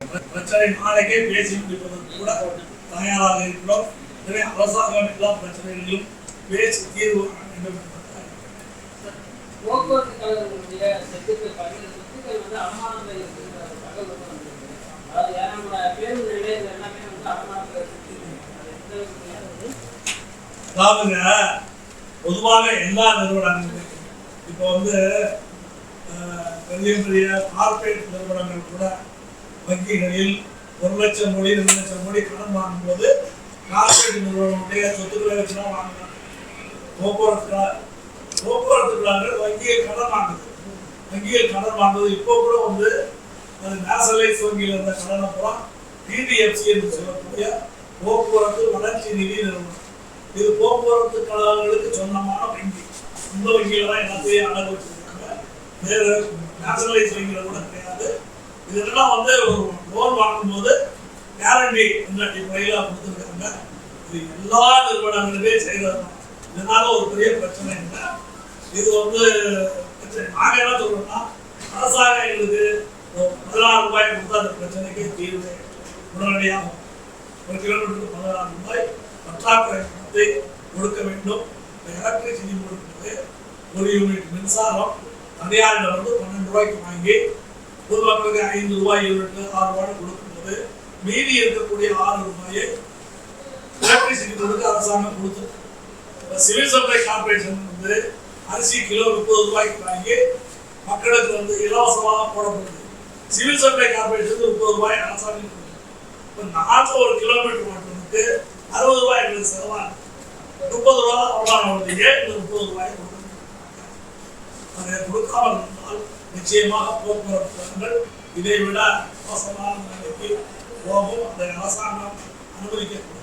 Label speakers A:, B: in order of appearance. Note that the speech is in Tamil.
A: பிரச்சனை நாளைக்கே பேசி முடிப்பதற்கு கூட தயாராக இருக்கிறோம். எனவே அரசாங்கம் எல்லா பிரச்சனைகளிலும் பேசி தீர்வு காண வேண்டும்.
B: போக்குவரத்து கழகங்களுடைய சொத்துக்கள் வந்து அடமானத்தில் இருக்கிற தகவல் அதாவது பேருந்து நிலையங்கள் எல்லாமே வந்து அடமானத்தில்
A: அதாவதுங்க பொதுவாக எல்லா நிறுவனங்களும் இப்போ வந்து பெரிய பெரிய கார்பரேட் நிறுவனங்கள் கூட வங்கிகளில் 1 லட்சம் கோடி 2 லட்சம் கோடி கடன் வாங்கும்போது கார்பரேட் நிறுவனங்களுடைய சொத்துக்களை வச்சுதான் வாங்குறாங்க. போக்குவரத்து கழகங்கள் வங்கியில் கடன் வாங்குது. வங்கியில் கடன் வாங்குவது இப்போ கூட வந்து அது நேஷனலைஸ் வங்கியில் இருந்த கடனை பூரா டிடிஎஃப்சி என்று சொல்லக்கூடிய போக்குவரத்து வளர்ச்சி நிதி நிறுவனம். இது போக்குவரத்து கழகங்களுக்கு சொந்தமான வங்கி. இந்த வங்கியில தான் எல்லாத்தையும் அடகு வச்சிருக்காங்க. வேறு நேஷனலைஸ் வங்கியில கூட கிடையாது. இதெல்லாம் வந்து ஒரு லோன் வாங்கும்போது கேரண்டி என்ற அடிப்படையில் கொடுத்துருக்காங்க. இது எல்லா நிறுவனங்களுமே செய்கிறது. இதனால ஒரு பெரிய பிரச்சனை இல்லை. இது வந்து நாங்கள் என்ன சொல்றோம்னா அரசாங்கம் எங்களுக்கு 16 ரூபாய் கொடுத்தா அந்த பிரச்சனைக்கு தீர்வு உடனடியாக 1 கிலோமீட்டருக்கு 16 ரூபாய் பற்றாக்குறை பணத்தை கொடுக்க வேண்டும். எலக்ட்ரிசிட்டி கொடுக்கிறது 1 யூனிட் மின்சாரம் தனியாரில் வந்து 12 ரூபாய்க்கு வாங்கி பொதுமக்களுக்கு 5 ரூபாய் யூனிட் 6 ரூபாய் கொடுக்கும்போது மீதி இருக்கக்கூடிய 6 ரூபாயை எலக்ட்ரிசிட்டி கொடுக்க அரசாங்கம் கொடுத்தது. சிவில் சப்ளை கார்பரேஷன் வந்து அரிசி கிலோ 30 ரூபாய்க்கு வாங்கி மக்களுக்கு வந்து இலவசமாக போடப்படுது. சிவில் சப்ளை கார்பரேஷன் 30 ரூபாய் அரசாங்கம் கொடுக்குது. இப்போ 400 கிலோமீட்டர் ஓட்டுறதுக்கு 60 ரூபாய் எங்களுக்கு செலவாக 30 ரூபா அவ்வளோ ஏன் இந்த 30 ரூபாய் கொடுக்கணும்? அதை கொடுக்காமல் இருந்தால் நிச்சயமாக போக்குவரத்து இதை விட மோசமான நிலைக்கு போகும். அந்த அரசாங்கம் அனுமதிக்கக்கூடாது.